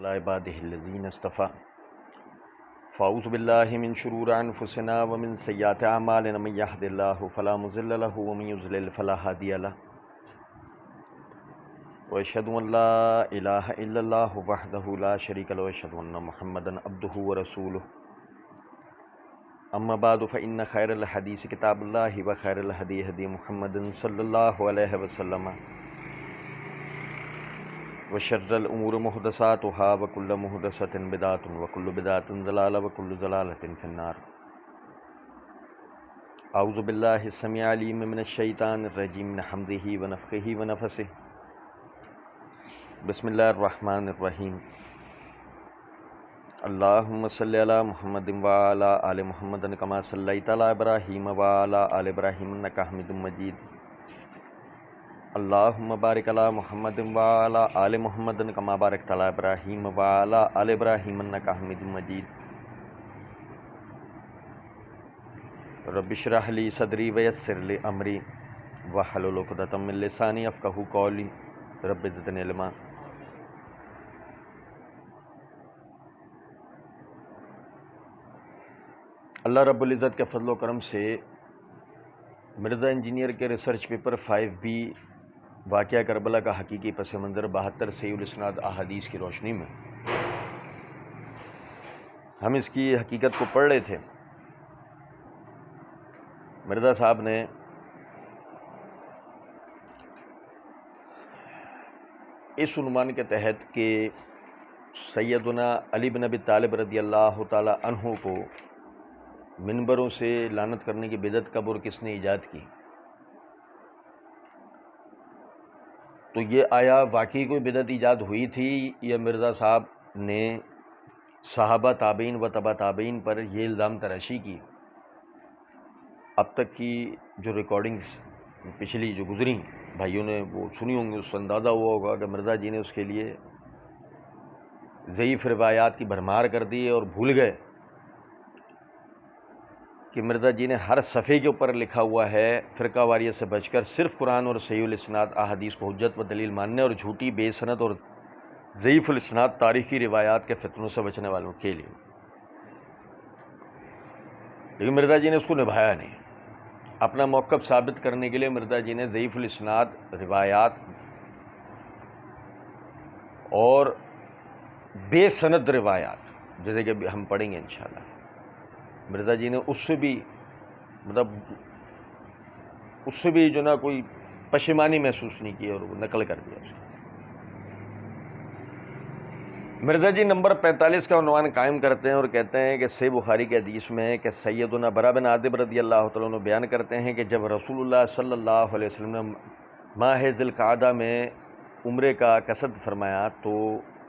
علی عبادہ الذین اصطفیٰ فاعوذ باللہ من شرور انفسنا ومن سیئات اعمالنا من یہد اللہ فلا مضل له ومن یضلل فلا ہادی له واشہد ان لا الہ الا اللہ وحدہ لا شریک له واشہد ان محمدا عبدہ ورسولہ اما بعد فإن خیر الحدیث کتاب اللہ وخیر الہدی ہدی محمد صلی اللہ علیہ وسلم وشر الامور محدثاتها وكل محدثة بدعة وكل بدعة ضلالة وكل ضلالة في النار. اعوذ باللہ السمیع العلیم من الشیطان الرجیم من حمزہ ونفخہ ونفثہ. بسم اللہ الرحمن الرحیم. اللہم صلی علی محمد وعلی آل محمد کما صلیت علی ابراہیم وعلی آل ابراہیم انک حمید مجید. اللہم بارک علی محمد وعلی آل محمد کما بارکت علی ابراہیم وعلی آل ابراہیم انک حمید مجید. رب اشرح لی صدری ویسر لی امری واحلل عقدۃ من لسانی یفقہوا قولی. رب زدنی علما. اللہ رب العزت کے فضل و کرم سے مرزا انجینئر کے ریسرچ پیپر 5B واقعہ کربلا کا حقیقی پس منظر 72 صحیح الاسناد احادیث کی روشنی میں ہم اس کی حقیقت کو پڑھ رہے تھے. مرزا صاحب نے اس عنوان کے تحت کہ سیدنا علی بن ابی طالب رضی اللہ تعالی عنہ کو منبروں سے لعنت کرنے کی بدعت کب اور کس نے ایجاد کی، تو یہ آیا واقعی کوئی بدعت ایجاد ہوئی تھی یا مرزا صاحب نے صحابہ تابعین و تبع تابعین پر یہ الزام تراشی کی. اب تک کی جو ریکارڈنگز پچھلی جو گزری بھائیوں نے وہ سنی ہوں گی، اس سے اندازہ ہوا ہوگا کہ مرزا جی نے اس کے لیے ضعیف روایات کی بھرمار کر دی اور بھول گئے کہ مرزا جی نے ہر صفحے کے اوپر لکھا ہوا ہے فرقہ واریت سے بچ کر صرف قرآن اور صحیح الاسناد احادیث کو حجت و دلیل ماننے اور جھوٹی بے سند اور ضعیف الاسناد تاریخی روایات کے فتنوں سے بچنے والوں کے لیے. لیکن مرزا جی نے اس کو نبھایا نہیں. اپنا موقف ثابت کرنے کے لیے مرزا جی نے ضعیف الاسناد روایات اور بے سند روایات جیسے کہ ہم پڑھیں گے انشاءاللہ، مرزا جی نے اس سے بھی جو نا کوئی پشیمانی محسوس نہیں کی اور وہ نقل کر دیا اسے. مرزا جی نمبر 45 کا عنوان قائم کرتے ہیں اور کہتے ہیں کہ صحیح بخاری کے حدیث میں ہے کہ سیدنا برا بن عازب رضی اللہ تعالیٰ عنہ بیان کرتے ہیں کہ جب رسول اللہ صلی اللہ علیہ وسلم نے ماہ ذی القعدہ میں عمرے کا قصد فرمایا تو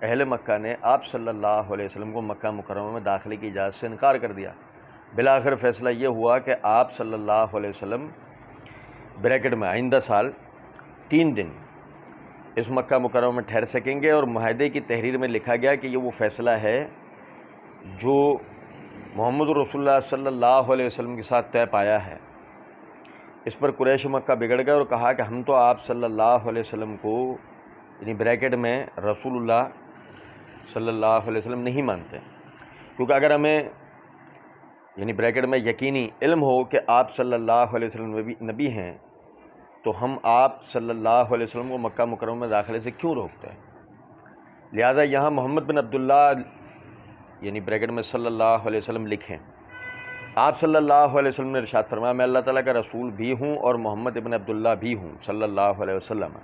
اہل مکہ نے آپ صلی اللہ علیہ وسلم کو مکہ مکرمہ میں داخلے کی اجازت سے انکار کر دیا. بالآخر فیصلہ یہ ہوا کہ آپ صلی اللہ علیہ وسلم بریکٹ میں آئندہ سال 3 دن اس مکہ مکرمہ میں ٹھہر سکیں گے، اور معاہدے کی تحریر میں لکھا گیا کہ یہ وہ فیصلہ ہے جو محمد رسول اللہ صلی اللہ علیہ وسلم کے ساتھ طے پایا ہے. اس پر قریش مکہ بگڑ گئے اور کہا کہ ہم تو آپ صلی اللہ علیہ وسلم کو یعنی بریکٹ میں رسول اللہ صلی اللہ علیہ وسلم نہیں مانتے، کیونکہ اگر ہمیں یعنی بریکٹ میں یقینی علم ہو کہ آپ صلی اللہ علیہ وسلم نبی ہیں تو ہم آپ صلی اللہ علیہ وسلم کو مکہ مکرمہ میں داخلے سے کیوں روکتے ہیں. لہذا یہاں محمد بن عبداللہ یعنی بریکٹ میں صلی اللہ علیہ وسلم لکھیں. آپ صلی اللہ علیہ وسلم نے ارشاد فرمایا میں اللہ تعالیٰ کا رسول بھی ہوں اور محمد بن عبداللہ بھی ہوں صلی اللہ علیہ وسلم.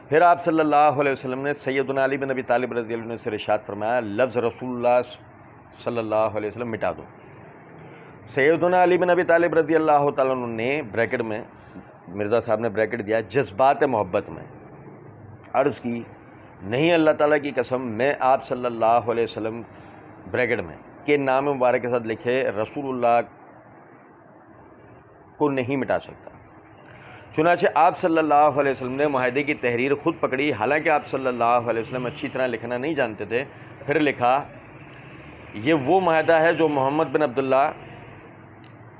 پھر آپ صلی اللہ علیہ وسلم نے سیدنا علی بن ابی طالب رضی اللہ عنہ سے ارشاد فرمایا لفظ رسول اللہ صلی اللہ علیہ وسلم مٹا دو. سیدنا علی بن ابی طالب رضی اللہ تعالیٰ عنہ نے بریکٹ میں مرزا صاحب نے بریکٹ دیا جذبات محبت میں عرض کی نہیں اللہ تعالیٰ کی قسم میں آپ صلی اللہ علیہ وسلم بریکٹ میں کے نام مبارک کے ساتھ لکھے رسول اللہ کو نہیں مٹا سکتا. چنانچہ آپ صلی اللہ علیہ وسلم نے معاہدے کی تحریر خود پکڑی، حالانکہ آپ صلی اللہ علیہ وسلم اچھی طرح لکھنا نہیں جانتے تھے. پھر لکھا یہ وہ معاہدہ ہے جو محمد بن عبداللہ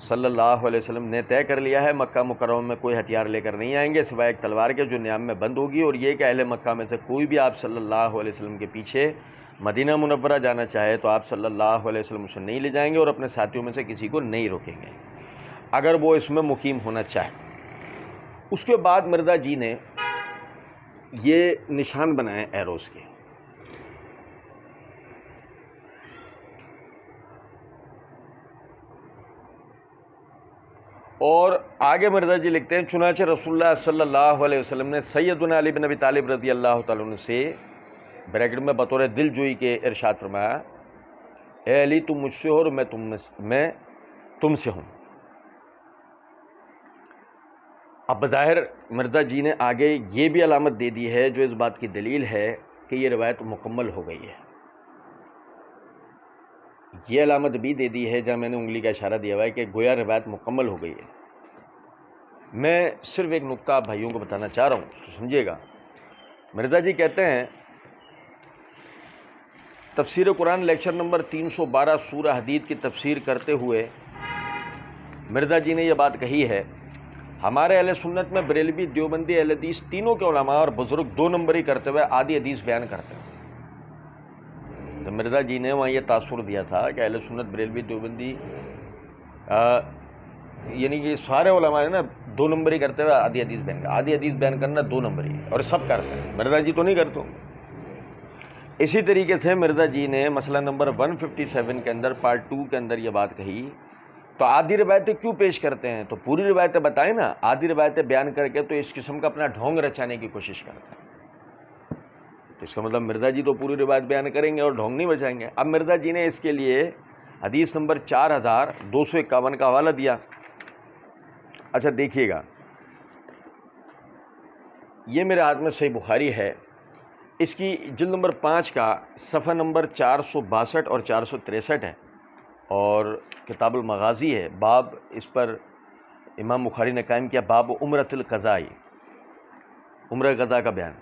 صلی اللہ علیہ وسلم نے طے کر لیا ہے. مکہ مکرمہ میں کوئی ہتھیار لے کر نہیں آئیں گے سوائے ایک تلوار کے جو نیام میں بند ہوگی، اور یہ کہ اہل مکہ میں سے کوئی بھی آپ صلی اللہ علیہ وسلم کے پیچھے مدینہ منورہ جانا چاہے تو آپ صلی اللہ علیہ وسلم اسے نہیں لے جائیں گے اور اپنے ساتھیوں میں سے کسی کو نہیں روکیں گے اگر وہ اس میں مقیم ہونا چاہے۔ اس کے بعد مرزا جی نے یہ نشان بنائے ایروز کے، اور آگے مرزا جی لکھتے ہیں چنانچہ رسول اللہ صلی اللہ علیہ وسلم نے سیدنا علی بن ابی طالب رضی اللہ تعالیٰ عنہ سے بریکٹ میں بطور دل جوئی کے ارشاد فرمایا، اے علی تم مجھ سے ہو اور میں تم سے ہوں۔ اب بظاہر مرزا جی نے آگے یہ بھی علامت دے دی ہے جو اس بات کی دلیل ہے کہ یہ روایت مکمل ہو گئی ہے۔ یہ علامت بھی دے دی ہے جہاں میں نے انگلی کا اشارہ دیا ہوا ہے کہ گویا روایت مکمل ہو گئی ہے۔ میں صرف ایک نقطہ آپ بھائیوں کو بتانا چاہ رہا ہوں تو سمجھیے گا۔ مرزا جی کہتے ہیں تفسیر قرآن لیکچر نمبر 312 سورہ حدید کی تفسیر کرتے ہوئے مرزا جی نے یہ بات کہی ہے، ہمارے اہل سنت میں بریلوی، دیوبندی، اہل حدیث تینوں کے علماء اور بزرگ 2 نمبری کرتے ہوئے آدھی حدیث بیان کرتے ہیں۔ تو مرزا جی نے وہاں یہ تاثر دیا تھا کہ اہل سنت بریلوی، دیوبندی یعنی کہ سارے علماء نے نا 2 نمبری کرتے ہوئے آدھی حدیث بیان کرنا، آدھی حدیث بیان کرنا 2 نمبری، اور سب کرتے ہیں، مرزا جی تو نہیں کرتے۔ اسی طریقے سے مرزا جی نے مسئلہ نمبر 157 کے اندر پارٹ 2 کے اندر یہ بات کہی، تو آدھی روایتیں کیوں پیش کرتے ہیں؟ تو پوری روایتیں بتائیں نا، آدھی روایتیں بیان کر کے تو اس قسم کا اپنا ڈھونگ رچانے کی کوشش کرتے ہیں۔ تو اس کا مطلب مرزا جی تو پوری روایت بیان کریں گے اور ڈھونگ نہیں بچائیں گے۔ اب مرزا جی نے اس کے لیے حدیث نمبر 4251 کا حوالہ دیا۔ اچھا دیکھیے گا، یہ میرے ہاتھ میں صحیح بخاری ہے، اس کی جلد نمبر 5 کا صفحہ نمبر 462 اور 463 ہے، اور کتاب المغازی ہے، باب اس پر امام بخاری نے قائم کیا، باب عمرۃ القضاء، عمرہ قضاء کا بیان،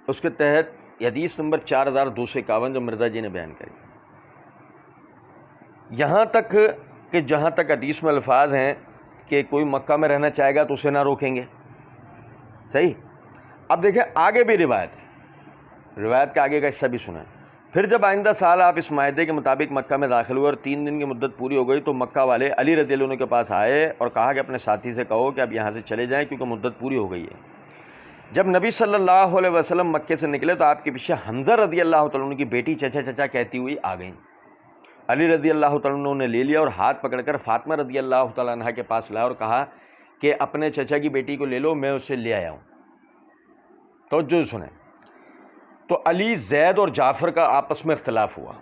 اس کے تحت حدیث نمبر 4251 جو مرزا جی نے بیان کری، یہاں تک کہ جہاں تک حدیث میں الفاظ ہیں کہ کوئی مکہ میں رہنا چاہے گا تو اسے نہ روکیں گے، صحیح۔ اب دیکھیں آگے بھی روایت ہے، روایت کے آگے کا حصہ بھی سنیں۔ پھر جب آئندہ سال آپ اس معاہدے کے مطابق مکہ میں داخل ہوئے اور 3 دن کی مدت پوری ہو گئی تو مکہ والے علی رضی اللہ عنہ کے پاس آئے اور کہا کہ اپنے ساتھی سے کہو کہ اب یہاں سے چلے جائیں کیونکہ مدت پوری ہو گئی ہے۔ جب نبی صلی اللہ علیہ وسلم مکے سے نکلے تو آپ کے پیچھے حمزہ رضی اللہ تعالیٰ عنہ کی بیٹی چچا چچا کہتی ہوئی آ گئیں۔ علی رضی اللہ تعالیٰ عنہ نے لے لیا اور ہاتھ پکڑ کر فاطمہ رضی اللہ تعالیٰ عنہ کے پاس لایا اور کہا کہ اپنے چچا کی بیٹی کو لے لو، میں اسے لے آیا ہوں۔ توجہ سنیں، تو علی، زید اور جعفر کا آپس میں اختلاف ہوا۔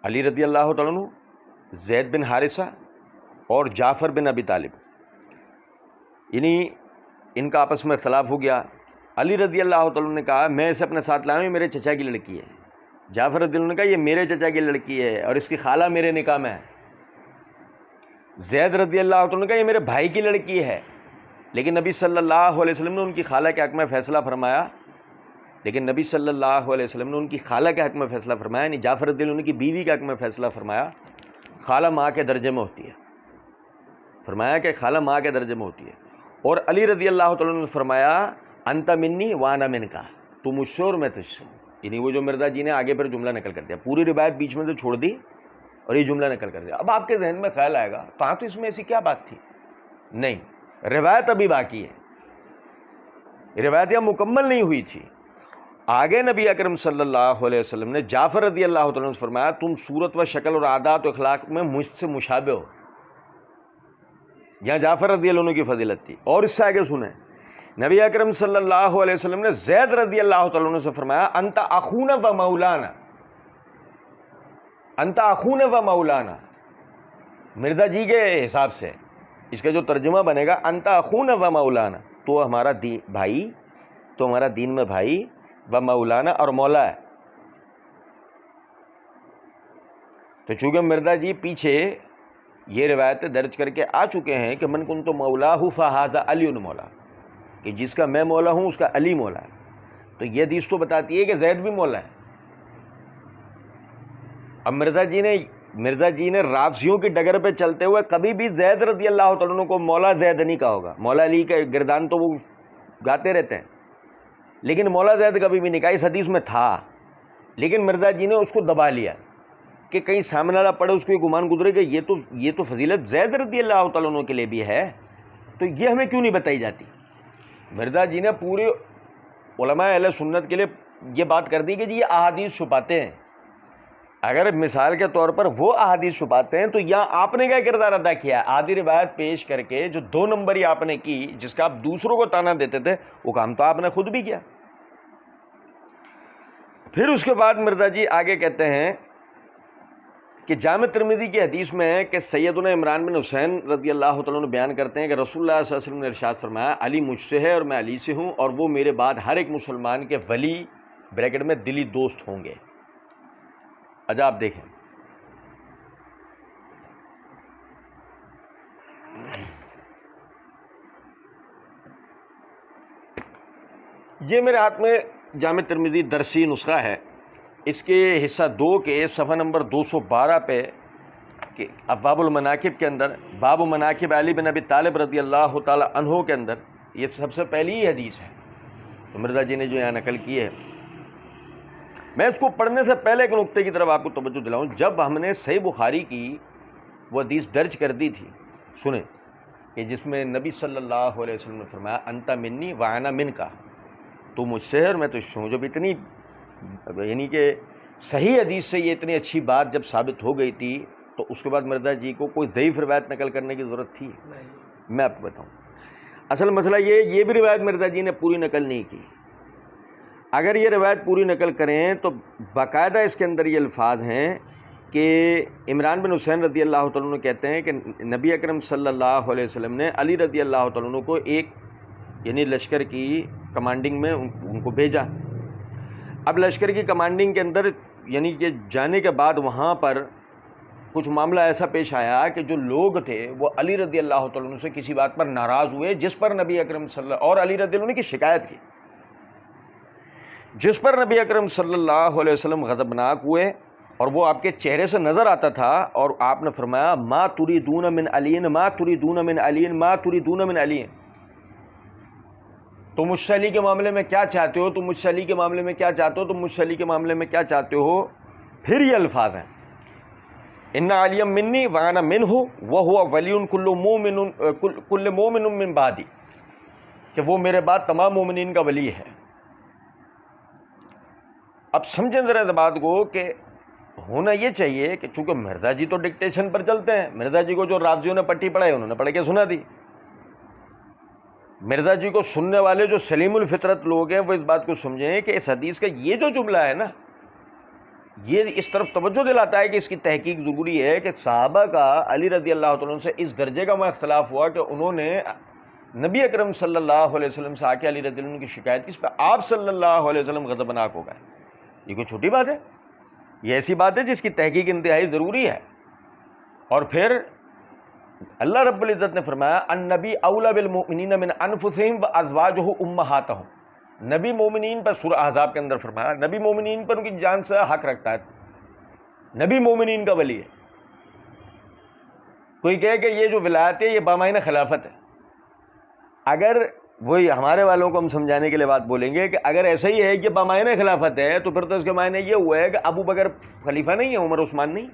علی رضی اللہ تعالیٰ عنہ، زید بن حارثہ اور جعفر بن ابی طالب، یعنی ان کا آپس میں اختلاف ہو گیا۔ علی رضی اللہ تعالیٰ عنہ نے کہا میں اسے اپنے ساتھ لایا ہوں، یہ میرے چچا کی لڑکی ہے۔ جعفر رضی اللہ عنہ نے کہا یہ میرے چچا کی لڑکی ہے اور اس کی خالہ میرے نکاح میں ہے۔ زید رضی اللہ تعالیٰ عنہ نے کہا یہ میرے بھائی کی لڑکی ہے، لیکن نبی صلی اللہ علیہ وسلم نے ان کی خالہ کے حق میں فیصلہ فرمایا، یعنی جعفر رضی اللہ عنہ کی بیوی کے حق میں فیصلہ فرمایا، خالہ ماں کے درجے میں ہوتی ہے، فرمایا کہ خالہ ماں کے درجے میں ہوتی ہے۔ اور علی رضی اللہ تعالیٰ عنہ نے فرمایا انت منی وانا منکا، تو مجھ سے اور میں تجھ سے، یعنی وہ جو مرزا جی نے آگے پر جملہ نقل کر دیا، پوری روایت بیچ میں سے چھوڑ دی اور یہ جملہ نقل کر دیا۔ اب آپ کے ذہن میں خیال آئے گا تو ہاں تو اس میں ایسی کیا بات تھی؟ نہیں، روایت ابھی باقی ہے، روایت یہاں مکمل نہیں ہوئی تھی۔ آگے نبی اکرم صلی اللہ علیہ وسلم نے جعفر رضی اللہ تعالیٰ عنہ سے فرمایا تم صورت و شکل اور عادات و اخلاق میں مجھ سے مشابہ ہو، یہاں جعفر رضی اللہ عنہ کی فضیلت تھی۔ اور اس سے آگے سنیں، نبی اکرم صلی اللہ علیہ وسلم نے زید رضی اللہ تعالیٰ عنہ سے فرمایا انت اخونا و مولانا، انت اخونا و مولانا، مرزا جی کے حساب سے اس کا جو ترجمہ بنے گا انت اخونا و مولانا، تو ہمارا بھائی، تو ہمارا دین میں بھائی، و مولانا اور مولا ہے۔ تو چونکہ مرزا جی پیچھے یہ روایتیں درج کر کے آ چکے ہیں کہ من کنت مولاہ فہذا علی مولا، کہ جس کا میں مولا ہوں اس کا علی مولا ہے، تو یہ حدیث تو بتاتی ہے کہ زید بھی مولا ہے۔ اب مرزا جی نے رافضیوں کی ڈگر پہ چلتے ہوئے کبھی بھی زید رضی اللہ تعالیٰ عنہ کو مولا زید نہیں کہا ہوگا، مولا علی کا گردان تو وہ گاتے رہتے ہیں، لیکن مولا زید کبھی بھی نہیں کہا، اس حدیث میں تھا لیکن مرزا جی نے اس کو دبا لیا کہ کہیں سامنے والا پڑھے اس کو یہ گمان گزرے کہ یہ تو فضیلت زید رضی اللہ تعالیٰ عنہ کے لیے بھی ہے، تو یہ ہمیں کیوں نہیں بتائی جاتی؟ مرزا جی نے پورے علماء اہل سنت کے لیے یہ بات کر دی کہ جی یہ احادیث چھپاتے ہیں۔ اگر مثال کے طور پر وہ احادیث چھپاتے ہیں تو یہاں آپ نے کیا کردار ادا کیا ہے؟ آدھی روایت پیش کر کے جو 2 نمبری آپ نے کی، جس کا آپ دوسروں کو تانا دیتے تھے، وہ کام تو آپ نے خود بھی کیا۔ پھر اس کے بعد مرزا جی آگے کہتے ہیں کہ جامع ترمذی کی حدیث میں ہے کہ سیدنا عمران بن حسین رضی اللہ تعالیٰ عنہ بیان کرتے ہیں کہ رسول اللہ صلی اللہ علیہ وسلم نے ارشاد فرمایا، علی مجھ سے ہے اور میں علی سے ہوں، اور وہ میرے بعد ہر ایک مسلمان کے ولی بریکٹ میں دلی دوست ہوں گے۔ اچھا آپ دیکھیں، یہ میرے ہاتھ میں جامع ترمذی درسی نسخہ ہے، اس کے حصہ 2 کے صفحہ نمبر 212 پہ کہ ابواب المناقب کے اندر باب مناقب علی بن ابی طالب رضی اللہ تعالی عنہ کے اندر یہ سب سے پہلی حدیث ہے تو مرزا جی نے جو یہاں نقل کی ہے۔ میں اس کو پڑھنے سے پہلے ایک نقطے کی طرف آپ کو توجہ دلاؤں، جب ہم نے صحیح بخاری کی وہ حدیث درج کر دی تھی، سنیں، کہ جس میں نبی صلی اللہ علیہ وسلم نے فرمایا انت منی وانا منکا، تو مجھ سے ہے اور میں تو اس سے ہوں، جب اتنی یعنی کہ صحیح حدیث سے یہ اتنی اچھی بات جب ثابت ہو گئی تھی تو اس کے بعد مرزا جی کو کوئی ضعیف روایت نقل کرنے کی ضرورت تھی؟ میں آپ کو بتاؤں، اصل مسئلہ یہ بھی روایت مرزا جی نے پوری نقل نہیں کی۔ اگر یہ روایت پوری نقل کریں تو باقاعدہ اس کے اندر یہ الفاظ ہیں کہ عمران بن حسین رضی اللہ تعالیٰ عنہ کہتے ہیں کہ نبی اکرم صلی اللہ علیہ وسلم نے علی رضی اللہ تعالیٰ عنہ کو ایک یعنی لشکر کی کمانڈنگ میں ان کو بھیجا۔ اب لشکر کی کمانڈنگ کے اندر یعنی کہ جانے کے بعد وہاں پر کچھ معاملہ ایسا پیش آیا کہ جو لوگ تھے وہ علی رضی اللہ تعالیٰ عنہ سے کسی بات پر ناراض ہوئے، جس پر نبی اکرم صلی اللہ اور علی رضی اللہ عنہ کی شکایت کی، جس پر نبی اکرم صلی اللہ علیہ وسلم غضبناک ہوئے اور وہ آپ کے چہرے سے نظر آتا تھا، اور آپ نے فرمایا ما تریدون من علی ما تریدون من علی ما تریدون من علی، تم مجھ سے علی کے معاملے میں کیا چاہتے ہو، تم مجھ سے علی کے معاملے میں کیا چاہتے ہو، تم مجھ سے علی کے معاملے میں کیا چاہتے ہو۔ پھر یہ الفاظ ہیں ان علی منی وانا منہ وہو ولی کل مومن من بعدی، کہ وہ میرے بعد تمام مومنین کا ولی ہے۔ اب سمجھیں ذرا اس بات کو کہ ہونا یہ چاہیے کہ چونکہ مرزا جی تو ڈکٹیشن پر چلتے ہیں، مرزا جی کو جو راضیوں نے پٹی پڑھائی انہوں نے پڑھ کے سنا دی، مرزا جی کو سننے والے جو سلیم الفطرت لوگ ہیں وہ اس بات کو سمجھیں کہ اس حدیث کا یہ جو جملہ ہے نا، یہ اس طرف توجہ دلاتا ہے کہ اس کی تحقیق ضروری ہے کہ صحابہ کا علی رضی اللہ تعالیٰ عنہ سے اس درجے کا اختلاف ہوا کہ انہوں نے نبی اکرم صلی اللہ علیہ وسلم سے آ کے علی رضی اللہ عنہ کی شکایت کی، اس پہ آپ صلی اللہ علیہ وسلم غضبناک ہو گئے۔ یہ کوئی چھوٹی بات ہے؟ یہ ایسی بات ہے جس کی تحقیق انتہائی ضروری ہے۔ اور پھر اللہ رب العزت نے فرمایا النبی اولی بالمؤمنین من انفسہم وازواجہ امہاتہم، نبی مومنین پر سورہ احزاب کے اندر فرمایا نبی مومنین پر ان کی جان سے حق رکھتا ہے، نبی مومنین کا ولی ہے۔ کوئی کہے کہ یہ جو ولایت ہے یہ بامعنی خلافت ہے، اگر وہی ہمارے والوں کو ہم سمجھانے کے لیے بات بولیں گے کہ اگر ایسا ہی ہے کہ بامعنی خلافت ہے تو پھر تو اس کے معنی یہ ہوا ہے کہ ابو بکر خلیفہ نہیں ہے، عمر عثمان نہیں،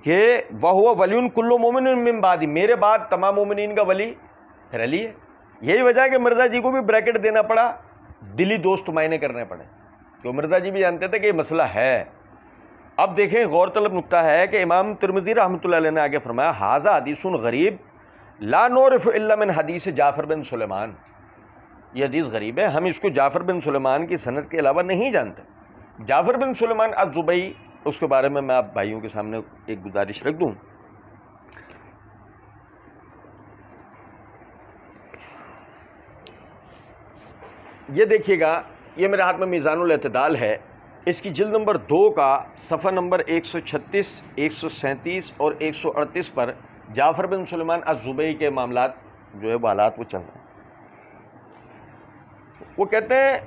کہ وہ ولی کل مومن من بعدی، میرے بعد تمام مومنین کا ولی پھر علی ہے۔ یہی وجہ ہے کہ مرزا جی کو بھی بریکٹ دینا پڑا، دلی دوست معنی کرنے پڑے، کہ مرزا جی بھی جانتے تھے کہ یہ مسئلہ ہے۔ اب دیکھیں غور طلب نقطہ ہے کہ امام ترمذی رحمۃ اللہ علیہ نے آگے فرمایا ھذا حدیث غریب لا نعرف الا من حدیث جعفر بن سلیمان، یہ حدیث غریب ہے، ہم اس کو جعفر بن سلیمان کی سند کے علاوہ نہیں جانتے۔ جعفر بن سلیمان الزبئی، اس کے بارے میں آپ بھائیوں کے سامنے ایک گزارش رکھ دوں۔ یہ دیکھیے گا، یہ میرے ہاتھ میں میزان الاعتدال ہے، اس کی جلد نمبر 2 کا صفحہ نمبر 136، 137 اور 138 پر جعفر بن سلیمان الزبئی کے معاملات جو ہے وہ حالات وہ چل رہے ہیں۔ وہ کہتے ہیں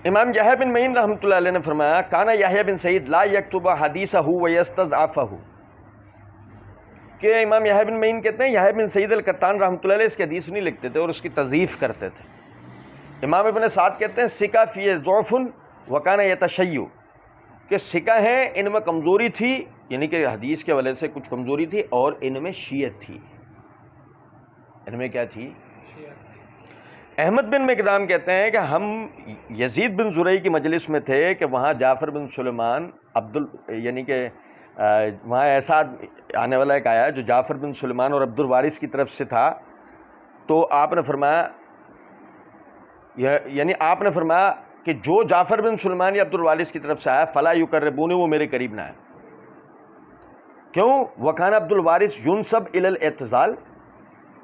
امام یحییٰ بن معین رحمۃ اللہ علیہ نے فرمایا کانا یحییٰ بن سعید لا یکتب حدیثہ ویستضعفہ، کہ امام یحییٰ بن معین کہتے ہیں یحییٰ بن سعید القطان رحمۃ اللہ علیہ اس کی حدیث نہیں لکھتے تھے اور اس کی تضعیف کرتے تھے۔ امام ابن سعد کہتے ہیں ثقہ فی ضعف وکانہ یتشیع کہ سکہ ہیں ان میں کمزوری تھی، یعنی کہ حدیث کے حوالے سے کچھ کمزوری تھی، اور ان میں شیعت تھی. ان میں کیا تھی؟ احمد بن مقدام کہتے ہیں کہ ہم یزید بن زرعی کی مجلس میں تھے کہ وہاں جعفر بن سلیمان یعنی کہ وہاں ایسا آنے والا ایک آیا جو جعفر بن سلیمان اور عبد الوارث کی طرف سے تھا. تو آپ نے فرمایا، یعنی آپ نے فرمایا کہ جو جعفر بن سلیمان یا عبد الوارث کی طرف سے آیا فلا یقربونی، وہ میرے قریب نہ آئے. کیوں؟ وکان عبد الوارث ینسب الی الاعتزال،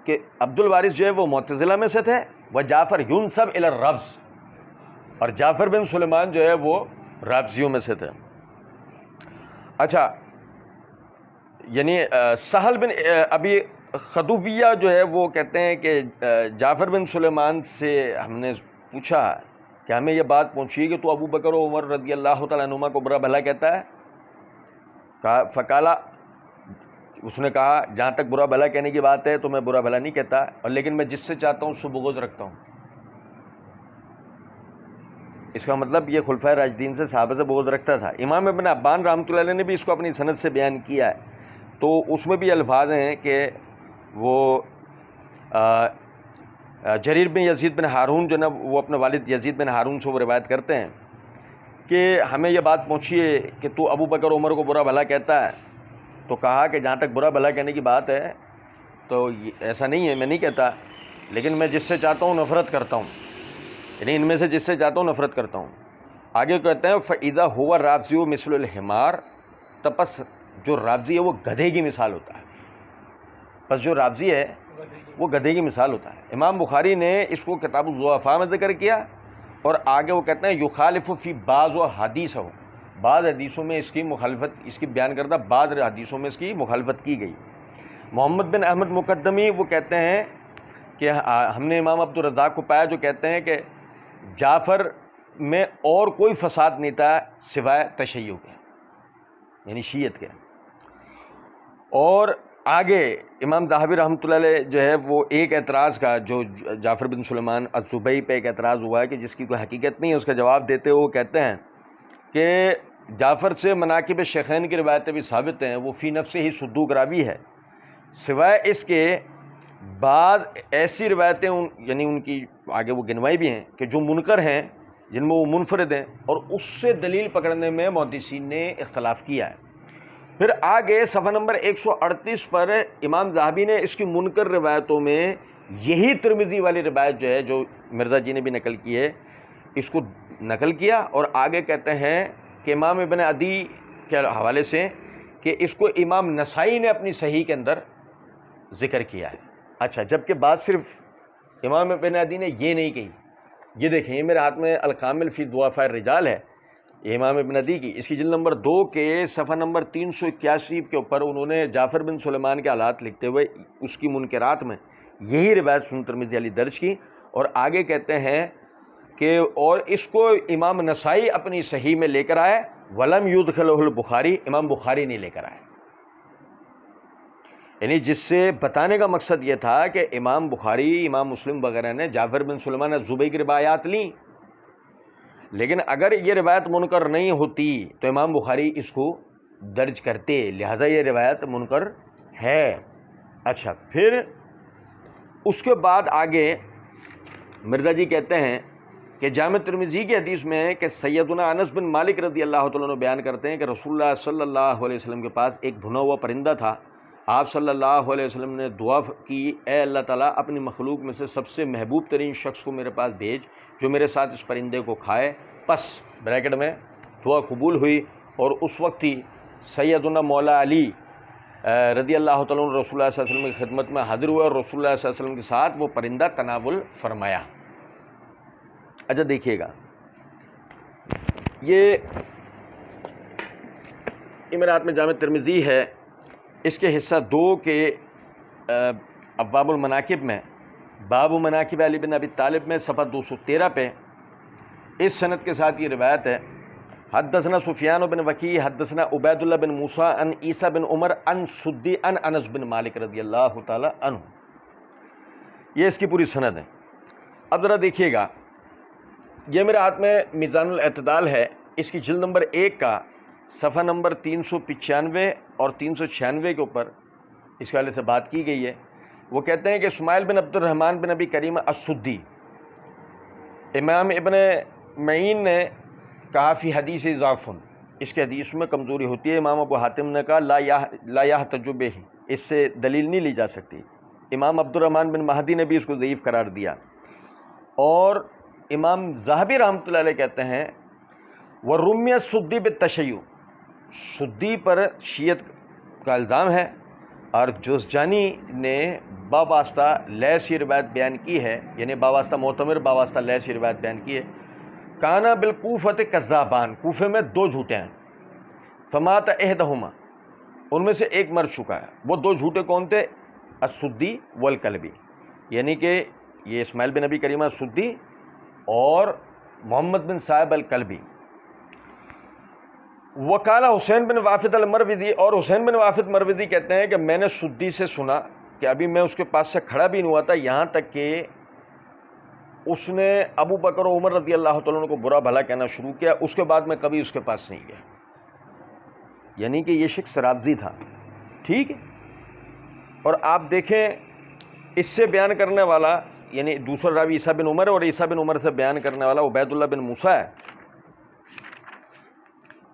کہ عبد الوارث جو ہے وہ معتزلہ میں سے تھے، وہ جعفر ینسب الی الربز، اور جعفر بن سلیمان جو ہے وہ رابضیوں میں سے تھے. اچھا، یعنی سہل بن ابی خدویہ جو ہے وہ کہتے ہیں کہ جعفر بن سلیمان سے ہم نے پوچھا کہ ہمیں یہ بات پہنچی کہ تو ابو بکر و عمر رضی اللہ تعالیٰ عنہما کو برا بھلا کہتا ہے. فقالا، اس نے کہا جہاں تک برا بھلا کہنے کی بات ہے تو میں برا بھلا نہیں کہتا، اور لیکن میں جس سے چاہتا ہوں اس سے بغض رکھتا ہوں. اس کا مطلب یہ خلفائے راشدین سے صحابہ سے بغض رکھتا تھا. امام ابن حبان رحمۃ اللہ علیہ نے بھی اس کو اپنی سند سے بیان کیا ہے، تو اس میں بھی الفاظ ہیں کہ وہ جریر بن یزید بن ہارون جو نا وہ اپنے والد یزید بن ہارون سے وہ روایت کرتے ہیں کہ ہمیں یہ بات پہنچی ہے کہ تو ابو بکر عمر کو برا بھلا کہتا ہے. تو کہا کہ جہاں تک برا بھلا کہنے کی بات ہے تو ایسا نہیں ہے، میں نہیں کہتا، لیکن میں جس سے چاہتا ہوں نفرت کرتا ہوں، یعنی ان میں سے جس سے چاہتا ہوں نفرت کرتا ہوں. آگے کہتے ہیں فَإِذَا هُوَ الرَّابِضُ مِثْلُ الْحِمَارِ، تب پس جو رابضی ہے وہ گدھے کی مثال ہوتا ہے. پس جو رابضی ہے وہ گدھے کی مثال ہوتا ہے. امام بخاری نے اس کو کتاب الضعفاء میں ذکر کیا، اور آگے وہ کہتے ہیں یخالف فی بعض و حدیث ہو، بعض حدیثوں میں اس کی مخالفت، اس کی بیان کردہ بعض حدیثوں میں اس کی مخالفت کی گئی. محمد بن احمد مقدمی وہ کہتے ہیں کہ ہم نے امام عبد الرزاق کو پایا جو کہتے ہیں کہ جعفر میں اور کوئی فساد نہیں تھا سوائے تشیع کے، یعنی شیعت کے. اور آگے امام ذہبی رحمۃ اللہ علیہ جو ہے وہ ایک اعتراض کا جو جعفر بن سلیمان الزبیعی پہ ایک اعتراض ہوا ہے کہ جس کی کوئی حقیقت نہیں ہے، اس کا جواب دیتے ہوئے وہ کہتے ہیں کہ جعفر سے مناقب شیخین کی روایتیں بھی ثابت ہیں، وہ فی نفس ہی صدوق راوی ہے، سوائے اس کے بعض ایسی روایتیں یعنی ان کی آگے وہ گنوائی بھی ہیں کہ جو منکر ہیں، جن میں وہ منفرد ہیں، اور اس سے دلیل پکڑنے میں محدثین نے اختلاف کیا ہے. پھر آگے صفحہ نمبر 138 پر امام ذہبی نے اس کی منکر روایتوں میں یہی ترمذی والی روایت جو ہے جو مرزا جی نے بھی نقل کی ہے، اس کو نقل کیا، اور آگے کہتے ہیں کہ امام ابن عدی کے حوالے سے کہ اس کو امام نسائی نے اپنی صحیح کے اندر ذکر کیا ہے. اچھا، جبکہ بات صرف امام ابن عدی نے یہ نہیں کہی. یہ دیکھیں، یہ میرے ہاتھ میں الکامل فی ضعفاء الرجال ہے، یہ امام ابن عدی کی، اس کی جلد نمبر 2 کے صفحہ نمبر 381 کے اوپر انہوں نے جعفر بن سلیمان کے حالات لکھتے ہوئے اس کی منکرات میں یہی روایت سنن ترمذی علی درج کی، اور آگے کہتے ہیں کہ اور اس کو امام نسائی اپنی صحیح میں لے کر آئے، ولم یدخلہ البخاری، امام بخاری نہیں لے کر آئے. یعنی جس سے بتانے کا مقصد یہ تھا کہ امام بخاری، امام مسلم وغیرہ نے جعفر بن سلیمان الزبیعی کی روایات لیں، لیکن اگر یہ روایت منکر نہیں ہوتی تو امام بخاری اس کو درج کرتے، لہذا یہ روایت منکر ہے. اچھا، پھر اس کے بعد آگے مرزا جی کہتے ہیں کہ جامع ترمذی کی حدیث میں ہے کہ سیدنا انس بن مالک رضی اللہ تعالیٰ عنہ بیان کرتے ہیں کہ رسول اللہ صلی اللہ علیہ وسلم کے پاس ایک بھنا ہوا پرندہ تھا. آپ صلی اللہ علیہ وسلم نے دعا کی، اے اللہ تعالیٰ اپنی مخلوق میں سے سب سے محبوب ترین شخص کو میرے پاس بھیج جو میرے ساتھ اس پرندے کو کھائے. پس بریکٹ میں دعا قبول ہوئی، اور اس وقت ہی سیدنا مولا علی رضی اللہ تعالیٰ عنہ رسول اللہ صلی اللہ علیہ وسلم کی خدمت میں حاضر ہوئے اور رسول اللہ صلی اللہ علیہ وسلم کے ساتھ وہ پرندہ تناول فرمایا. اچھا دیکھیے گا، یہ میرے ہاتھ میں جامع ترمذی ہے، اس کے حصہ 2 کے ابواب المناقب میں باب مناقب علی بن ابی طالب میں صفحہ 213 پہ اس سند کے ساتھ یہ روایت ہے، حدثنا سفیان بن وکیع حدثنا عبید اللہ بن موسیٰ عن عیسیٰ بن عمر عن سدی عن انس بن مالک رضی اللہ تعالی عنہ. یہ اس کی پوری سند ہے. اب ذرا دیکھیے گا یہ میرے ہاتھ میں میزان الاعتدال ہے، اس کی جلد نمبر 1 کا صفحہ نمبر 395 اور 396 کے اوپر اس حوالے سے بات کی گئی ہے۔ وہ کہتے ہیں کہ اسماعیل بن عبد الرحمن بن ابی کریمہ السدی، امام ابن معین نے کہا فی حدیث ضعف، اس کے حدیث میں کمزوری ہوتی ہے۔ امام ابو حاتم نے کہا لا یحتج بہ، اس سے دلیل نہیں لی جا سکتی۔ امام عبد الرحمن بن مہدی نے بھی اس کو ضعیف قرار دیا، اور امام ذہبی رحمۃ اللہ علیہ کہتے ہیں وَرُمِّیَ السُّدِّی بِالتَّشَیُّع، سدی پر شیعت کا الزام ہے، اور جوزجانی نے باواسطہ لیث یہ روایت بیان کی ہے، یعنی باواسطہ معتمر باواسطہ لیث یہ روایت بیان کی ہے۔ کانا بالکوفۃ کذابان، کوفے میں 2 جھوٹے ہیں، فمات احدہما، ان میں سے ایک مر چکا ہے۔ وہ 2 جھوٹے کون تھے؟ السدی والکلبی، یعنی کہ یہ اسماعیل بن ابی کریمہ السدی اور محمد بن صاحب الکلبی۔ وکالہ حسین بن وافد المروزی، اور حسین بن وافد مروزی کہتے ہیں کہ میں نے سدی سے سنا کہ ابھی میں اس کے پاس سے کھڑا بھی نہیں ہوا تھا، یہاں تک کہ اس نے ابو بکر و عمر رضی اللہ تعالیٰ عنہ کو برا بھلا کہنا شروع کیا، اس کے بعد میں کبھی اس کے پاس نہیں گیا۔ یعنی کہ یہ شخص رافضی تھا، ٹھیک ہے۔ اور آپ دیکھیں اس سے بیان کرنے والا، یعنی دوسرا راوی عیسیٰ بن عمر ہے، اور عیسیٰ بن عمر سے بیان کرنے والا عبید اللہ بن موسیٰ ہے۔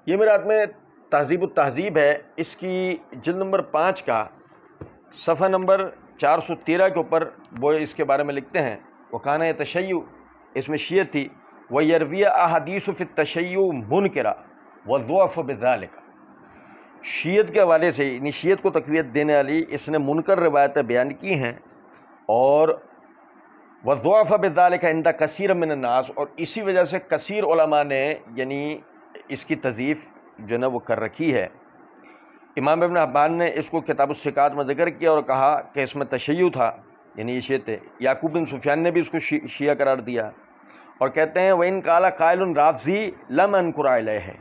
یہ میرے ہاتھ میں تہذیب التہذیب ہے، اس کی جلد نمبر 5 کا صفحہ نمبر 413 کے اوپر وہ اس کے بارے میں لکھتے ہیں وَكَانَ يَتَشَيُّعُ، اس میں شیعت تھی، وَيَرْوِيَ أَحَادِيثُ فِي التَّشَيُّعِ مُنْكِرًا وَالضُّعَفَ بِذَلِكَ، شیعت کے حوالے سے، یعنی شیعت کو تقویت دینے والی اس نے منکر روایتیں بیان کی ہیں، اور وَالضُّعَفَ بِذَلِكَ عِنْدَ كَثِيرٍ مِّنَ النَّاسِ، اور اسی وجہ سے کثیر علماء نے یعنی اس کی تضعیف جو ہے نا وہ کر رکھی ہے۔ امام ابن حبان نے اس کو کتاب الثقات میں ذکر کیا اور کہا کہ اس میں تشیع تھا، یعنی یہ شیعت ہے۔ یعقوب بن سفیان نے بھی اس کو شیعہ قرار دیا، اور کہتے ہیں وَإِن قَالَ قَائِلٌ رَافضی لَمْ أَنْكُرْ عَلَيْهِ،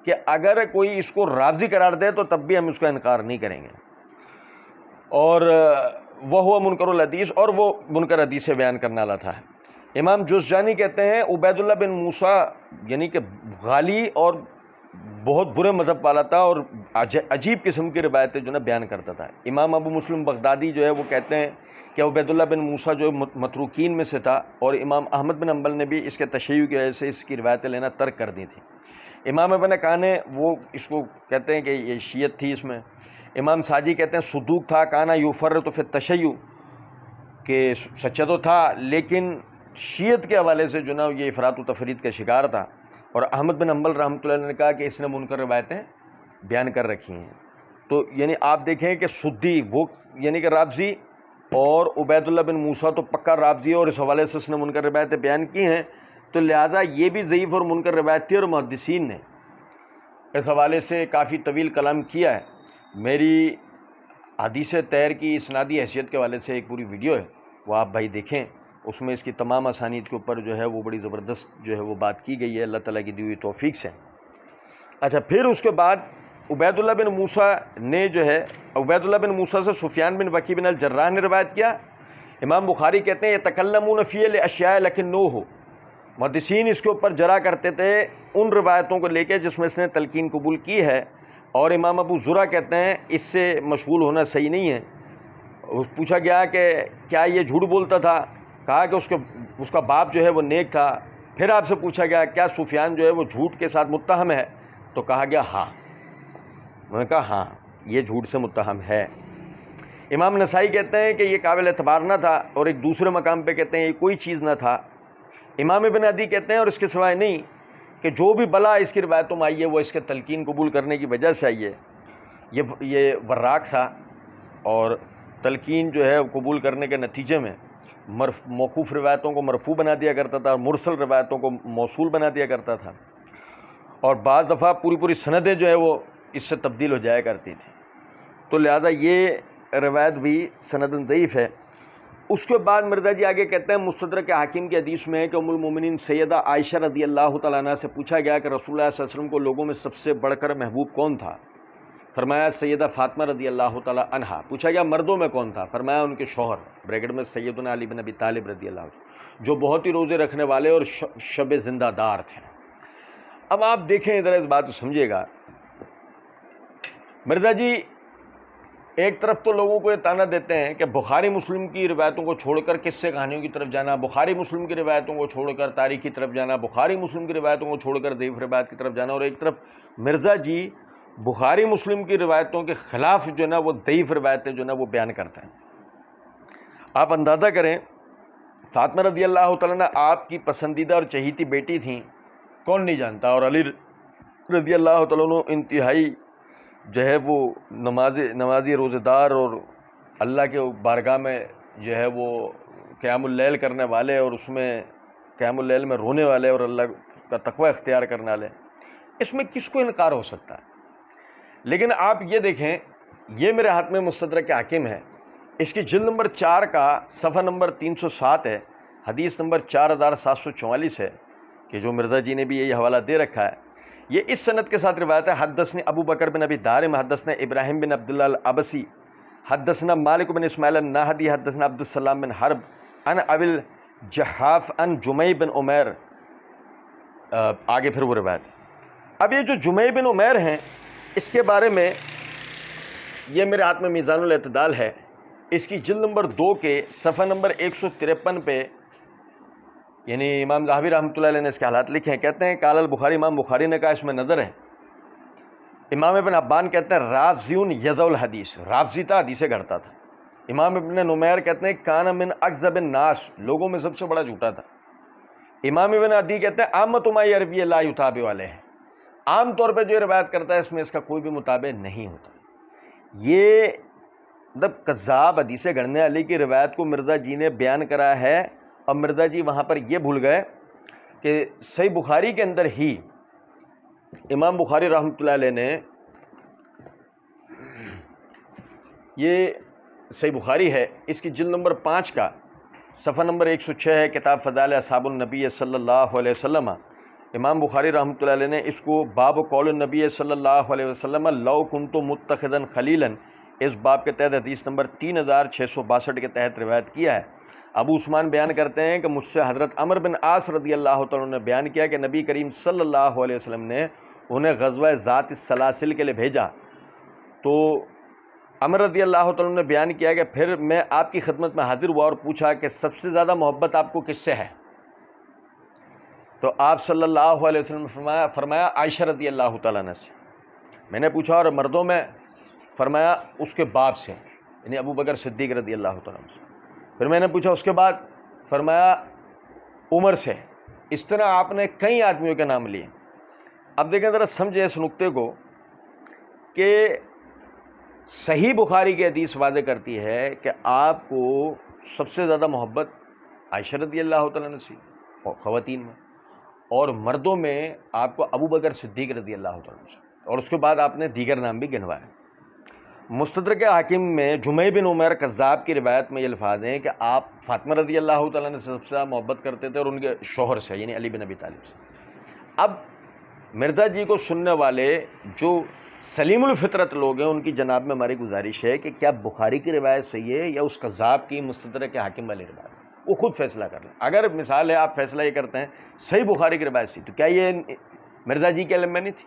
کہ اگر کوئی اس کو رافضی قرار دے تو تب بھی ہم اس کا انکار نہیں کریں گے، اور وہ منکر الحدیث، اور وہ منکر حدیث سے بیان کرنے والا تھا۔ امام جوزجانی کہتے ہیں عبید اللہ بن موسیٰ یعنی کہ غالی اور بہت برے مذہب والا تھا، اور عجیب قسم کی روایتیں جو نا بیان کرتا تھا۔ امام ابو مسلم بغدادی جو ہے وہ کہتے ہیں کہ عبید اللہ بن موسیٰ جو متروکین میں سے تھا، اور امام احمد بن حنبل نے بھی اس کے تشیع کی وجہ سے اس کی روایتیں لینا ترک کر دی تھی۔ امام ابن کانے وہ اس کو کہتے ہیں کہ یہ شیعت تھی اس میں۔ امام ساجی کہتے ہیں صدوق تھا، کانا یفرط فی التشیع، کہ سچا تو تھا لیکن شیعت کے حوالے سے جو نا یہ افراط و تفرید کا شکار تھا۔ اور احمد بن حنبل رحمۃ اللہ نے کہا کہ اس نے منکر روایتیں بیان کر رکھی ہیں۔ تو یعنی آپ دیکھیں کہ سدی وہ یعنی کہ رافضی، اور عبید اللہ بن موسیٰ تو پکا رافضی، اور اس حوالے سے اس نے منکر روایتیں بیان کی ہیں، تو لہٰذا یہ بھی ضعیف اور منکر روایت تھی، اور محدثین نے اس حوالے سے کافی طویل کلام کیا ہے۔ میری حدیث طاہر کی اسنادی حیثیت کے حوالے سے ایک پوری ویڈیو ہے، وہ آپ بھائی دیکھیں، اس میں اس کی تمام اسانید کے اوپر جو ہے وہ بڑی زبردست جو ہے وہ بات کی گئی ہے، اللہ تعالیٰ کی دی ہوئی توفیق سے۔ اچھا، پھر اس کے بعد عبید اللہ بن موسیٰ نے جو ہے عبید اللہ بن موسیٰ سے سفیان بن وکی بن الجراح نے روایت کیا۔ امام بخاری کہتے ہیں یتکلمون فی الاشیاء لیکن نو ہو، محدثین اس کے اوپر جرا کرتے تھے ان روایتوں کو لے کے جس میں اس نے تلقین قبول کی ہے، اور امام ابو زرع کہتے ہیں اس سے مشغول ہونا صحیح نہیں ہے۔ پوچھا گیا کہ کیا یہ جھوٹ بولتا تھا؟ کہا کہ اس کا باپ جو ہے وہ نیک تھا۔ پھر آپ سے پوچھا گیا کیا سفیان جو ہے وہ جھوٹ کے ساتھ متہم ہے؟ تو کہا گیا ہاں، انہوں نے کہا ہاں یہ جھوٹ سے متہم ہے۔ امام نسائی کہتے ہیں کہ یہ قابل اعتبار نہ تھا، اور ایک دوسرے مقام پہ کہتے ہیں یہ کوئی چیز نہ تھا۔ امام ابن عدی کہتے ہیں اور اس کے سوائے نہیں کہ جو بھی بلا اس کی روایتوں میں آئی ہے وہ اس کے تلقین قبول کرنے کی وجہ سے آئی ہے۔ یہ وراق تھا، اور تلقین جو ہے قبول کرنے کے نتیجے میں موقوف روایتوں کو مرفوع بنا دیا کرتا تھا، اور مرسل روایتوں کو موصول بنا دیا کرتا تھا، اور بعض دفعہ پوری سندیں جو ہے وہ اس سے تبدیل ہو جایا کرتی تھی، تو لہذا یہ روایت بھی سندن ضعیف ہے۔ اس کے بعد مرزا جی آگے کہتے ہیں مستدرک حاکم کی حدیث میں کہ ام المومنین سیدہ عائشہ رضی اللہ تعالیٰ عنہ سے پوچھا گیا کہ رسول اللہ صلی اللہ علیہ وسلم کو لوگوں میں سب سے بڑھ کر محبوب کون تھا؟ فرمایا سیدہ فاطمہ رضی اللہ تعالیٰ عنہا۔ پوچھا گیا مردوں میں کون تھا؟ فرمایا ان کے شوہر، بریکٹ میں سیدنا علی بن ابی طالب رضی اللہ عنہ۔ جو بہت ہی روزے رکھنے والے اور شب زندہ دار تھے۔ اب آپ دیکھیں ذرا اس بات کو سمجھیے گا، مرزا جی ایک طرف تو لوگوں کو یہ تانا دیتے ہیں کہ بخاری مسلم کی روایتوں کو چھوڑ کر قصے کہانیوں کی طرف جانا، بخاری مسلم کی روایتوں کو چھوڑ کر تاریخ کی طرف جانا، بخاری مسلم کی روایتوں کو چھوڑ کر ضعیف روایت کی طرف جانا، اور ایک طرف مرزا جی بخاری مسلم کی روایتوں کے خلاف جو ہے نا وہ ضعیف روایتیں جو ہے نا وہ بیان کرتے ہیں۔ آپ اندازہ کریں، فاطمہ رضی اللہ تعالیٰ عنہ آپ کی پسندیدہ اور چہیتی بیٹی تھیں، کون نہیں جانتا، اور علی رضی اللہ تعالیٰ عنہ انتہائی جو ہے وہ نمازی روزہ دار اور اللہ کے بارگاہ میں جو ہے وہ قیام اللیل کرنے والے، اور اس میں قیام اللیل میں رونے والے اور اللہ کا تقوی اختیار کرنے والے، اس میں کس کو انکار ہو سکتا ہے؟ لیکن آپ یہ دیکھیں، یہ میرے ہاتھ میں مستدرک حاکم ہے، اس کی جلد نمبر 4 کا صفحہ نمبر 307 ہے، حدیث نمبر 4744 ہے، کہ جو مرزا جی نے بھی یہی حوالہ دے رکھا ہے۔ یہ اس سند کے ساتھ روایت ہے، حدثنی ابو بکر بن ابی دارم حدثنا ابراہیم بن عبداللہ العبسی حدثنا مالک بن اسماعیل الناہدی حدثنا عبد السلام بن حرب ان ابی الجحاف ان جمیع بن عمیر، آگے پھر وہ روایت۔ اب یہ جو جمیع بن عمیر ہیں، اس کے بارے میں یہ میرے ہاتھ میں میزان الاعتدال ہے، اس کی جلد نمبر 2 کے صفحہ نمبر 153 پہ، یعنی امام ذہبی رحمۃ اللہ علیہ نے اس کے حالات لکھے ہیں، کہتے ہیں قال البخاری، امام بخاری نے کہا اس میں نظر ہے۔ امام ابن عبان کہتے ہیں رافضیون یضع الحدیث، رافضی تھا، حدیثیں گھڑتا تھا۔ امام ابن نمیر کہتے ہیں کان من اکذب الناس، لوگوں میں سب سے بڑا جھوٹا تھا۔ امام ابن عدی کہتے ہیں عامۃ ما یروی لا یتابع علیہ، عام طور پہ جو روایت کرتا ہے اس میں اس کا کوئی بھی متابع نہیں ہوتا۔ یہ مطلب کذاب حدیثیں گھڑنے والے کی روایت کو مرزا جی نے بیان کرا ہے، اور مرزا جی وہاں پر یہ بھول گئے کہ صحیح بخاری کے اندر ہی امام بخاری رحمۃ اللہ علیہ نے، یہ صحیح بخاری ہے، اس کی جلد نمبر 5 کا صفحہ نمبر 106 ہے، کتاب فضائل اصحاب النبی صلی اللہ علیہ وسلم۔ امام بخاری رحمۃ اللہ علیہ نے اس کو باب قول النبی صلی اللہ علیہ وسلم لو کنت متخذا خلیلا، اس باب کے تحت حدیث نمبر 3662 کے تحت روایت کیا ہے۔ ابو عثمان بیان کرتے ہیں کہ مجھ سے حضرت عمر بن عاص رضی اللہ تعالیٰ نے بیان کیا کہ نبی کریم صلی اللہ علیہ وسلم نے انہیں غزوہ ذات السلاسل کے لیے بھیجا، تو عمر رضی اللہ تعالیٰ نے بیان کیا کہ پھر میں آپ کی خدمت میں حاضر ہوا اور پوچھا کہ سب سے زیادہ محبت آپ کو کس سے ہے؟ تو آپ صلی اللہ علیہ وسلم نے فرمایا عائشہ رضی اللہ تعالیٰ عنہ سے۔ میں نے پوچھا اور مردوں میں؟ فرمایا اس کے باپ سے، یعنی ابو بکر صدیق رضی اللہ تعالیٰ عنہ سے۔ پھر میں نے پوچھا اس کے بعد؟ فرمایا عمر سے۔ اس طرح آپ نے کئی آدمیوں کے نام لیے۔ اب دیکھیں ذرا سمجھیں اس نقطے کو کہ صحیح بخاری کی حدیث واضح کرتی ہے کہ آپ کو سب سے زیادہ محبت عائشہ رضی اللہ تعالیٰ عنہ سے اور خواتین میں، اور مردوں میں آپ کو ابو بکر صدیق رضی اللہ تعالیٰ عنہ سے، اور اس کے بعد آپ نے دیگر نام بھی گنوائے۔ مستدرک حاکم میں جمیع بن عمیر کذاب کی روایت میں یہ الفاظ ہیں کہ آپ فاطمہ رضی اللہ تعالیٰ عنہ سے سب سے زیادہ محبت کرتے تھے، اور ان کے شوہر سے یعنی علی بن ابی طالب سے۔ اب مرزا جی کو سننے والے جو سلیم الفطرت لوگ ہیں، ان کی جناب میں ہماری گزارش ہے کہ کیا بخاری کی روایت صحیح ہے یا اس کذاب کی مستدرک حاکم والی روایت، وہ خود فیصلہ کر لیں۔ اگر مثال ہے آپ فیصلہ یہ کرتے ہیں صحیح بخاری کی روایت صحیح، تو کیا یہ مرزا جی کے علم میں نہیں تھی؟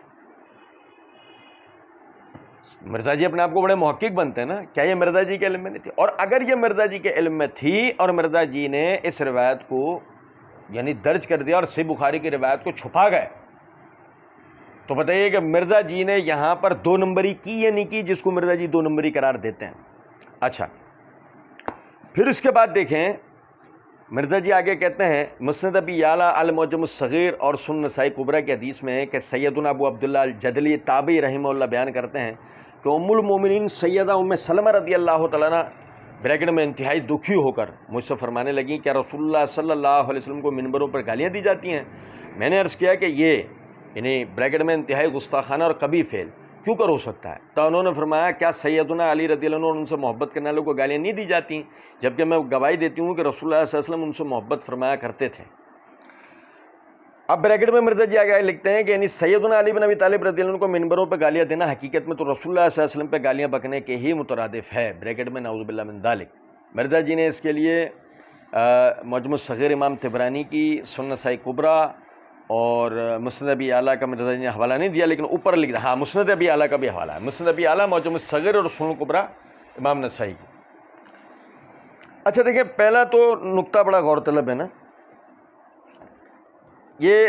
مرزا جی اپنے آپ کو بڑے محقق بنتے ہیں نا، کیا یہ مرزا جی کے علم میں نہیں تھی؟ اور اگر یہ مرزا جی کے علم میں تھی اور مرزا جی نے اس روایت کو یعنی درج کر دیا اور صحیح بخاری کی روایت کو چھپا گئے، تو بتائیے کہ مرزا جی نے یہاں پر 2 نمبری کی یا نہیں کی، جس کو مرزا جی 2 نمبری قرار دیتے ہیں۔ اچھا، پھر اس کے بعد دیکھیں مرزا جی آگے کہتے ہیں مسند ابی اعلیٰ المعجم الصغیر اور سنن نسائی کبریٰ کی حدیث میں ہے کہ سیدنا ابو عبداللہ الجدلی تابعی رحمہ اللہ بیان کرتے ہیں کہ ام المومنین سیدہ ام سلمہ رضی اللہ تعالیٰ عنہ بریکٹ میں انتہائی دکھی ہو کر مجھ سے فرمانے لگیں کہ رسول اللہ صلی اللہ علیہ وسلم کو منبروں پر گالیاں دی جاتی ہیں۔ میں نے عرض کیا کہ یہ یعنی بریکٹ میں انتہائی گستاخانہ اور کبھی فعل کیوں کر ہو سکتا ہے؟ تو انہوں نے فرمایا کیا سیدنا علی رضی اللہ عنہ اور ان سے محبت کرنے والوں کو گالیاں نہیں دی جاتی، جبکہ میں گواہی دیتی ہوں کہ رسول اللہ صلی اللہ علیہ وسلم ان سے محبت فرمایا کرتے تھے۔ اب بریکٹ میں مرزا جی آگے لکھتے ہیں کہ یعنی سیدنا علی بن ابی طالب رضی اللہ عنہ کو منبروں پہ گالیاں دینا حقیقت میں تو رسول اللہ صلی اللہ علیہ وسلم پہ گالیاں بکنے کے ہی مترادف ہے، بریکٹ میں نعوذ باللہ من ذالک۔ مرزا جی نے اس کے لیے معجم الصغیر امام طبرانی کی، سنن نسائی کبریٰ اور مسند ابی اعلیٰ کا مرزا جی نے حوالہ نہیں دیا لیکن اوپر لکھ دیا، ہاں مسند ابی اعلیٰ کا بھی حوالہ ہے، مسند ابی اعلیٰ، معجم الصغیر اور سنن کبریٰ امام نسائی کی۔ اچھا دیکھیں، پہلا تو نقطہ بڑا غور طلب ہے نا، یہ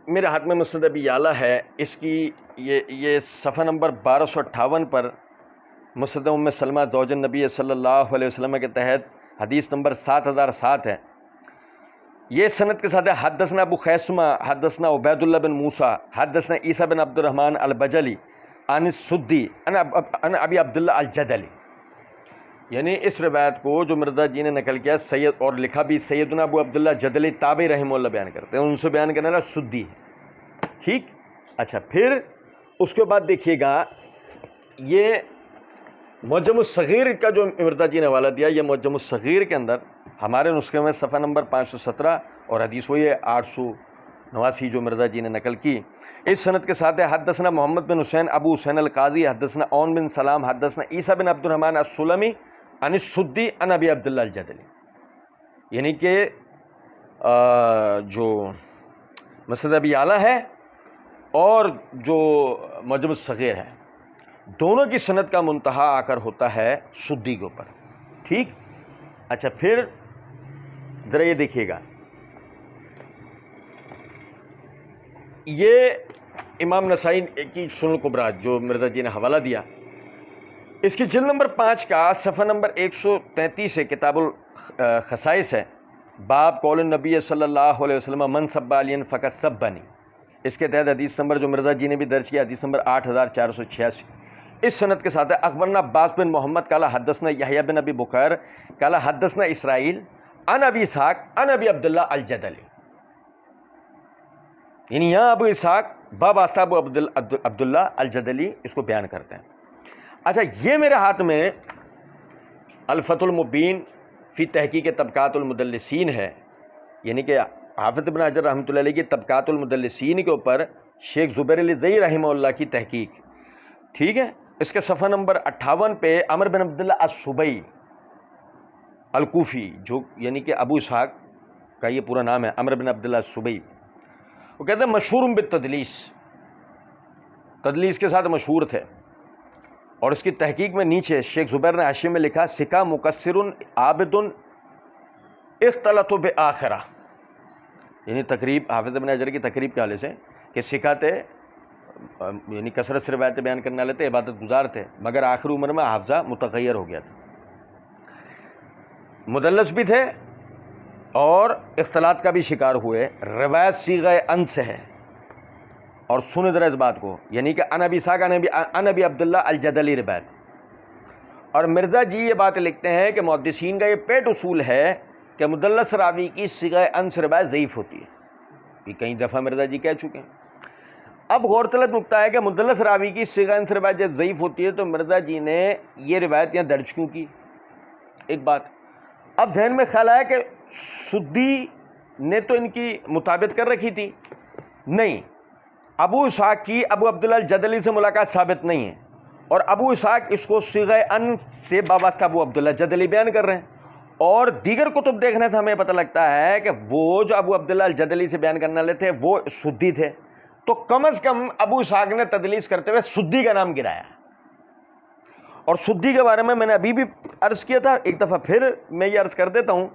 میرے ہاتھ میں مسند ابی اعلیٰ ہے، اس کی یہ صفحہ نمبر 1258 پر مسند ام سلمہ زوج النبی صلی اللہ علیہ وسلم کے تحت حدیث نمبر 7007 ہے۔ یہ سند کے ساتھ ہے حدثنا ابو خیثمہ حدثنا عبید اللہ بن موسیٰ حدثنا عیسیٰ بن عبد الرحمن البجلی عن السدی عن ابی عبداللہ الجدلی، یعنی اس روایت کو جو مرزا جی نے نقل کیا سید اور لکھا بھی سیدنا ابو عبداللہ جدلی تابعی رحمہ اللہ بیان کرتے ہیں، ان سے بیان کرنے والا سدی ہے، ٹھیک۔ اچھا پھر اس کے بعد دیکھیے گا، یہ معجم الصغیر کا جو مرزا جی نے حوالہ دیا، یہ معجم الصغیر کے اندر ہمارے نسخے میں صفحہ نمبر 517 اور حدیث وہی ہے 889 جو مرزا جی نے نقل کی۔ اس سند کے ساتھ ہے حدثنا محمد بن حسین ابو حسین القاضی حدثنا اون بن سلام حدثنا عیسیٰ بن عبد الرحمن السلمی عن السدی عن ابی عبداللہ الجدلی، یعنی کہ جو مسند ابی اعلیٰ ہے اور جو معجم الصغیر ہے، دونوں کی سند کا منتہا آ کر ہوتا ہے سدی کے اوپر، ٹھیک۔ اچھا پھر ذرا یہ دیکھیے گا، یہ امام نسائی کی سنن کبریٰ جو مرزا جی نے حوالہ دیا، اس کی جلد نمبر 5 کا صفحہ نمبر 133 ہے، کتاب الخصائص ہے، باب قول النبی صلی اللہ علیہ وسلم من سب علی فقط سبنی، اس کے تحت حدیث نمبر جو مرزا جی نے بھی درج کیا حدیث نمبر 8486۔ اس سند کے ساتھ ہے اخبرنا عباس بن محمد قال حدثنا یحییٰ بن ابی بکیر قال حدثنا اسرائیل عن ابی اسحاق عن ابی عبداللہ الجدلی، یعنی یہاں ابو اسحاق واسطہ ابو عبداللہ الجدلی اس کو بیان کرتے ہیں۔ اچھا یہ میرے ہاتھ میں الفتح المبین فی تحقیق طبقات المدلسین ہے، یعنی کہ حافظ ابن حجر رحمۃ اللہ علیہ کی طبقات المدلسین کے اوپر شیخ زبیر علی زئی رحمہ اللہ کی تحقیق، ٹھیک ہے۔ اس کے صفحہ نمبر 58 پہ عمر بن عبداللہ السبئی الکوفی، جو یعنی کہ ابو اسحاق کا یہ پورا نام ہے عمر بن عبداللہ السبئی، وہ کہتے ہیں مشہور بالتدلیس، تدلیس کے ساتھ مشہور تھے، اور اس کی تحقیق میں نیچے شیخ زبیر نے حاشیے میں لکھا سکا مقصر عابد اختلط بآخرہ، یعنی تقریب حافظ ابن حجر کی تقریب کے حوالے سے کہ سکا تھے، یعنی کثرت سے روایتیں بیان کرنے والے تھے، عبادت گزار تھے، مگر آخری عمر میں حافظہ متغیر ہو گیا تھا، مدلس بھی تھے اور اختلاط کا بھی شکار ہوئے، روایت صیغہ ان سے ہے، اور سنیں ذرا اس بات کو، یعنی کہ ان ابی اسحاق ان ابی عبداللہ الجدلی روایت، اور مرزا جی یہ بات لکھتے ہیں کہ محدثین کا یہ پیٹ اصول ہے کہ مدلس راوی کی صیغہ ان سے روایت ضعیف ہوتی ہے، یہ کئی دفعہ مرزا جی کہہ چکے ہیں۔ اب غور طلب نکتہ ہے کہ مدلس راوی کی صیغہ ان سے روایت جب ضعیف ہوتی ہے تو مرزا جی نے یہ روایت یہاں درج کیوں کی؟ ایک بات اب ذہن میں خیال آیا کہ سدی نے تو ان کی مطابقت کر رکھی تھی، نہیں، ابو اسحاق کی ابو عبداللہ الجدلی سے ملاقات ثابت نہیں ہے، اور ابو اسحاق اس کو صیغہ ان سے وابستہ ابو عبداللہ الجدلی بیان کر رہے ہیں، اور دیگر کتب دیکھنے سے ہمیں پتہ لگتا ہے کہ وہ جو ابو عبداللہ الجدلی سے بیان کرنے والے تھے وہ سدی تھے، تو کم از کم ابو اسحاق نے تدلیس کرتے ہوئے سدی کا نام گرایا، اور سدی کے بارے میں نے ابھی بھی عرض کیا تھا، ایک دفعہ پھر میں یہ عرض کر دیتا ہوں،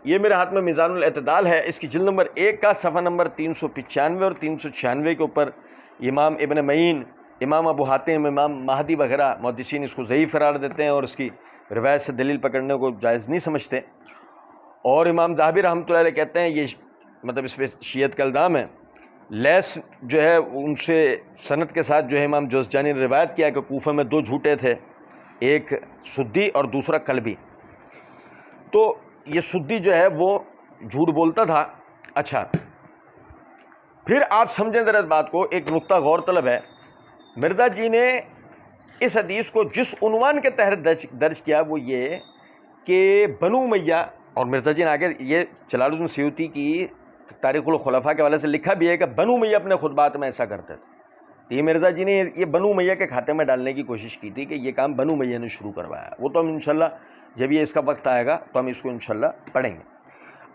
یہ میرے ہاتھ میں میزان الاعتدال ہے، اس کی جلد نمبر 1 کا صفحہ نمبر 395 اور 396 کے اوپر امام ابن معین، امام ابو حاتم، امام مہدی وغیرہ محدثین اس کو ضعیف قرار دیتے ہیں اور اس کی روایت سے دلیل پکڑنے کو جائز نہیں سمجھتے، اور امام ذہبی رحمۃ اللہ علیہ کہتے ہیں یہ مطلب اس پہ شیعت کا الزام ہے، لیس جو ہے ان سے سند کے ساتھ جو ہے امام جوزجانی نے روایت کیا کہ کوفہ میں 2 جھوٹے تھے، ایک سدی اور دوسرا کلبی، تو یہ سدی جو ہے وہ جھوٹ بولتا تھا۔ اچھا پھر آپ سمجھیں ذرا اس بات کو، ایک نقطہ غور طلب ہے، مرزا جی نے اس حدیث کو جس عنوان کے تحت درج کیا وہ یہ کہ بنو امیہ، اور مرزا جی نے آگے یہ جلال الدین سیوطی کی تاریخ الخلفاء کے حوالے سے لکھا بھی ہے کہ بنو امیہ اپنے خطبات میں ایسا کرتے تھے، تو یہ مرزا جی نے یہ بنو امیہ کے کھاتے میں ڈالنے کی کوشش کی تھی کہ یہ کام بنو امیہ نے شروع کروایا، وہ تو ہم انشاءاللہ جب یہ اس کا وقت آئے گا تو ہم اس کو انشاءاللہ پڑھیں گے۔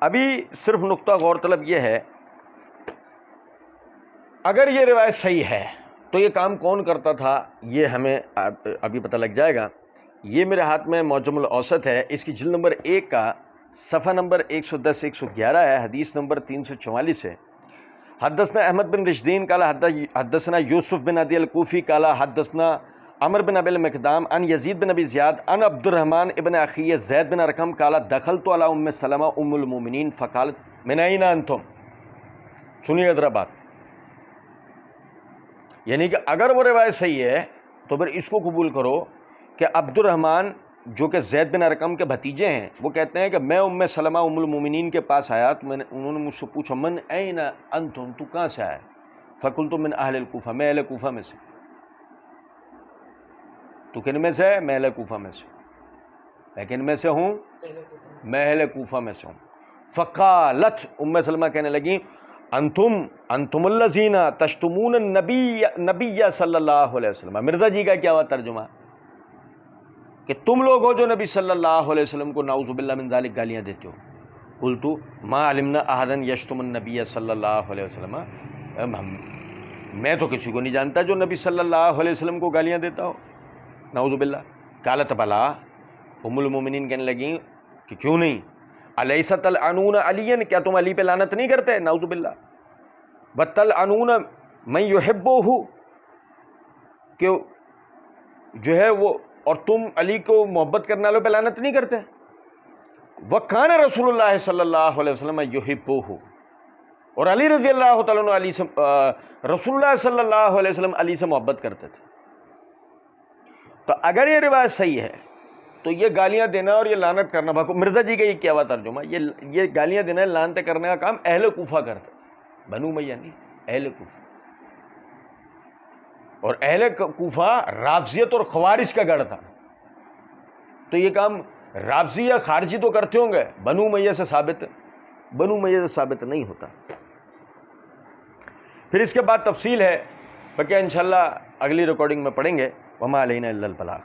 ابھی صرف نقطہ غور طلب یہ ہے، اگر یہ روایت صحیح ہے تو یہ کام کون کرتا تھا یہ ہمیں ابھی پتہ لگ جائے گا۔ یہ میرے ہاتھ میں معجم الاوسط ہے، اس کی جلد نمبر 1 کا صفحہ نمبر 110 111 ہے، حدیث نمبر 344 ہے۔ حدثنا احمد بن رشدین قال حدثنا یوسف بن عدی الکوفی قال حدثنا عمر بن ابی المقدام عن یزید بن ابی زیاد عن عبد الرحمن ابن اخی زید بن ارقم قال دخلت علی ام سلمہ ام المؤمنین فقالت من این انتم۔ سنیے ذرا بات، یعنی کہ اگر وہ روایت صحیح ہے تو پھر اس کو قبول کرو کہ عبد الرحمن جو کہ زید بن ارقم کے بھتیجے ہیں، وہ کہتے ہیں کہ میں ام سلمہ ام المؤمنین کے پاس آیا تو انہوں نے مجھ سے پوچھا من این انتم، تو کہاں سے آیا؟ فقلت من اہل الکوفہ، میں اہل کوفہ میں سے۔ تو کن میں سے؟ میں اہل کوفہ میں سے۔ میں کن میں سے ہوں؟ میں اہل کوفہ میں سے ہوں۔ فقالت، ام سلمہ کہنے لگیں انتم الذین تشتمون النبی صلی اللہ علیہ وسلم۔ مرزا جی کا کیا ہوا ترجمہ کہ تم لوگ ہو جو نبی صلی اللہ علیہ وسلم کو نعوذ باللہ من ذالک گالیاں دیتے ہو۔ قلت ما علمنا احدا یشتم النبی صلی اللہ علیہ وسلم، میں تو کسی کو نہیں جانتا جو نبی صلی اللہ علیہ وسلم کو گالیاں دیتا ہو، نعوذ باللہ۔ قالت بلا، ام المومنین کہنے لگیں کہ کیوں نہیں، الیس تلعنون علی، کیا تم علی پہ لعنت نہیں کرتے؟ نعوذ باللہ۔ وتلعنون من یحبہ، کہ جو ہے وہ، اور تم علی کو محبت کرنے والوں پہ لعنت نہیں کرتے۔ وکان رسول اللہ صلی اللہ علیہ وسلم یحبہ، اور علی رضی اللہ تعالیٰ عنہ علی سے رسول اللہ صلی اللہ علیہ وسلم علی سے محبت کرتے تھے۔ تو اگر یہ روایت صحیح ہے تو یہ گالیاں دینا اور یہ لعنت کرنا، مرزا جی کا یہ کیا ہوا ترجمہ، یہ گالیاں دینا لعنتیں کرنے کا کام اہل کوفہ کرتے تھے، بنو امیہ نہیں، اہل کوفہ۔ اور اہل کوفہ رافضیت اور خوارج کا گڑھ تھا، تو یہ کام رافضی یا خارجی تو کرتے ہوں گے، بنو امیہ سے ثابت نہیں ہوتا۔ پھر اس کے بعد تفصیل ہے، بقیہ انشاءاللہ اگلی ریکارڈنگ میں پڑھیں گے۔ وما علینا الا البلاغ۔